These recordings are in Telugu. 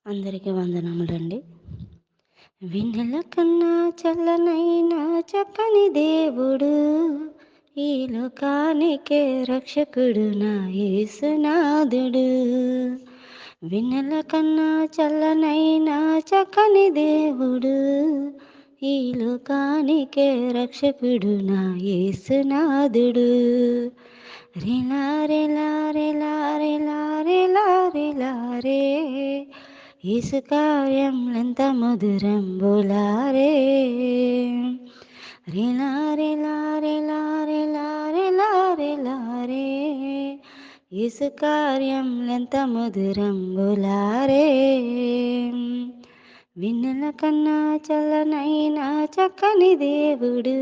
అందరికీ వందనములండి. వెన్నెల కన్నా చల్లనైన చక్కని దేవుడు, ఈ లోకానికే రక్షకుడు నా యేసునాథుడు. వెన్నెల కన్నా చల్లనైన చక్కని దేవుడు, ఈ లోకానికే రక్షకుడు నా యేసునాథుడు. రిలా రిలా రిలా రిలా రిలా రిలా రే, యేసు కార్యములెంత మధురంబులారే. రిలా రిలా రిలా రిలా రిలా రిలా రే, యేసు కార్యములెంత మధురంబులారే. వెన్నెల కన్నా చల్లనైన చక్కని దేవుడు,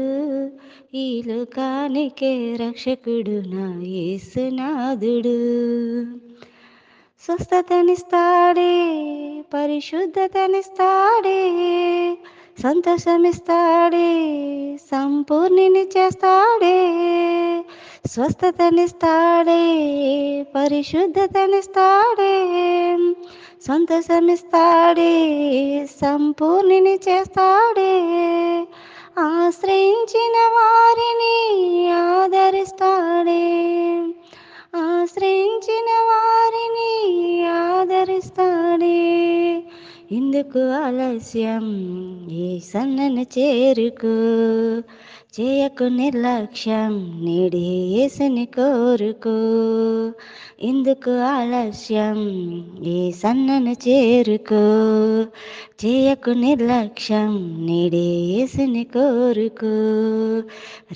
ఈ లోకానికే రక్షకుడు నా యేసునాథుడు. స్వస్థతనిస్తాడే, పరిశుద్ధతనిస్తాడే, సంతోషమిస్తాడే, సంపూర్ణిని చేస్తాడే. స్వస్థతనిస్తాడే, పరిశుద్ధతనిస్తాడే, సంతోషమిస్తాడే, సంపూర్ణిని చేస్తాడే. ఆశ్రయించిన వారిని ఆదరిస్తాడే, ఆశ్రయించిన వారిని ఆదరిస్తాడే. ఇందుకు ఆలస్యం, ఈ సన్నను చేరుకో, చేయకు నిర్లక్ష్యం, నేడే యేసుని కోరుకో. ఇందుకు ఆలస్యం, ఈ సన్నను చేరుకో, చేయకు నిర్లక్ష్యం, నేడే యేసుని కోరుకో.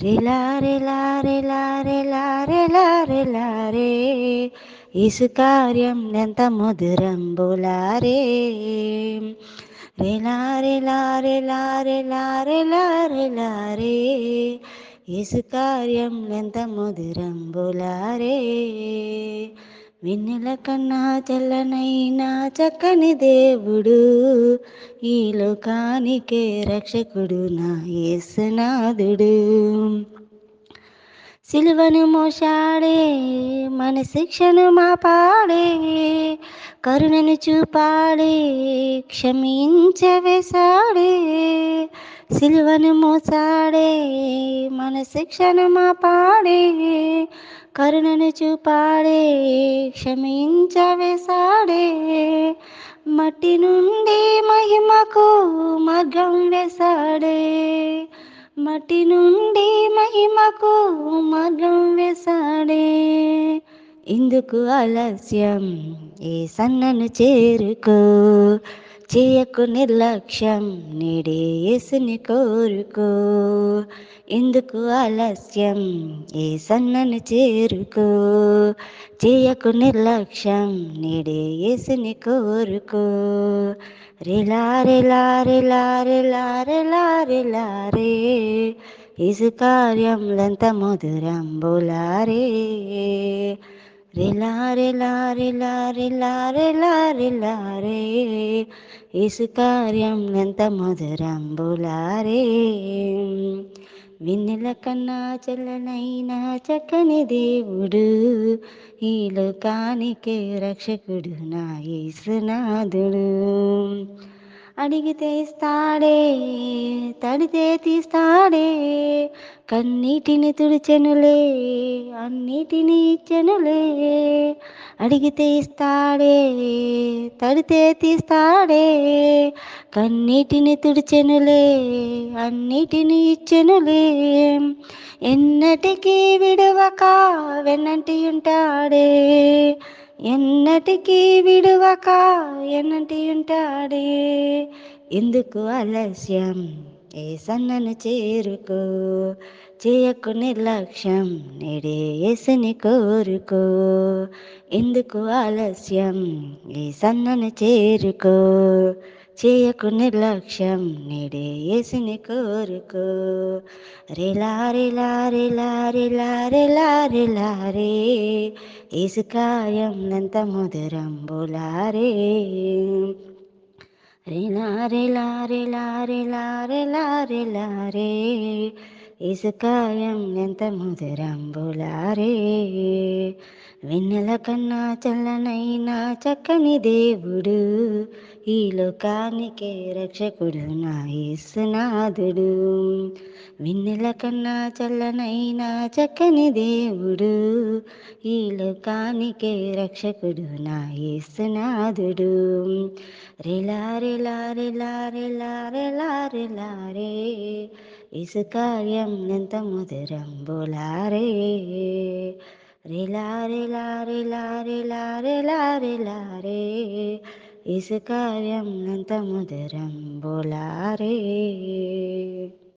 రిలా రిలా రిలా రిలా రిలా రిలా రే, యేసు కార్యం ఎంత మధురంబులారే. రిలా రిలా రిలా రిలా రిలా రిలా రే, యేసు కార్యం ఎంత మధురంబులారే. వెన్నెల కన్నా చల్లనైన చక్కని దేవుడు, ఈ లోకానికే రక్షకుడు నా యేసునాథుడు. సిలువను మోశాడే, మన శిక్షను మాపాడే, కరుణను చూపాడే, క్షమించవేశాడే. సిలువను మోసాడే, మన శిక్షను మాపాడే, కరుణను చూపాడే, క్షమించవేశాడే. మట్టి నుండి మహిమకు మార్గం వేశాడే, మట్టి నుండి మహిమకు మార్గం వేశాడే. ఇందుకు ఆలస్యం, ఈ సన్నను చేరుకో, చేయకు నిర్లక్ష్యం, నేడే యేసుని కోరుకో. ఇందుకు ఆలస్యం, ఈ సన్నను చేరుకో, చేయకు నిర్లక్ష్యం, నేడే యేసుని కోరుకో. రిలా రిలా రిలా రిలా రిలా రిలా రే, యేసు కార్యములెంత మధురంబులారే. రిలా రిలా రిలా రిలా రిలా రిలా రే, యేసు కార్యములెంత మధురంబులారే. వెన్నెల కన్నా చల్లనైన చక్కని దేవుడు, ఈ లోకానికే రక్షకుడు నా యేసునాథుడు. అడిగితే ఇస్తాడే, తడితే తీస్తాడే, కన్నీటిని తుడిచెనులే, అన్నిటినీ ఇచ్చెనులే. అడిగితే ఇస్తాడే, తడితే తీస్తాడే, కన్నీటిని తుడిచెనులే, అన్నిటినీ ఇచ్చెనులే. ఎన్నటికీ విడువక వెన్నంటి ఉంటాడే, ఎన్నటికీ విడువక ఎన్నంటి ఉంటాడే. ఎందుకు ఆలస్యం, ఏ సన్నను చేరుకో, చేయకు నిర్లక్ష్యం, నేడే యేసుని కోరుకో. ఎందుకు ఆలస్యం, ఈ సన్నను చేరుకో, చేయకు నిర్లక్ష్యం, నేడే యేసుని కోరుకో. రిలా రిలా రిలా రిలా రిలా రిలా రే, యేసు కార్యములెంత మధురంబులారే. రిలా రిలా రిలా రిలా రిలా రిలా రే, యేసు కార్యములెంత మధురంబులారే. వెన్నెల కన్నా చల్లనైన చక్కని దేవుడు, ఈ లోకానికే రక్షకుడు నా యేసునాథుడు. వెన్నెల కన్నా చల్లనైన చక్కని దేవుడు, ఈ లోకానికే రక్షకుడు నా యేసునాథుడు. రెలా రెలా రెలా రెలా రెలా రెలా రే, ఇసుకాయం ఎంత మధురం బోలారే. రెలా రెలా రెలా రెలా రెలా రెలా రే, ఇసుకాయం ఎంత మధురం బోలారే.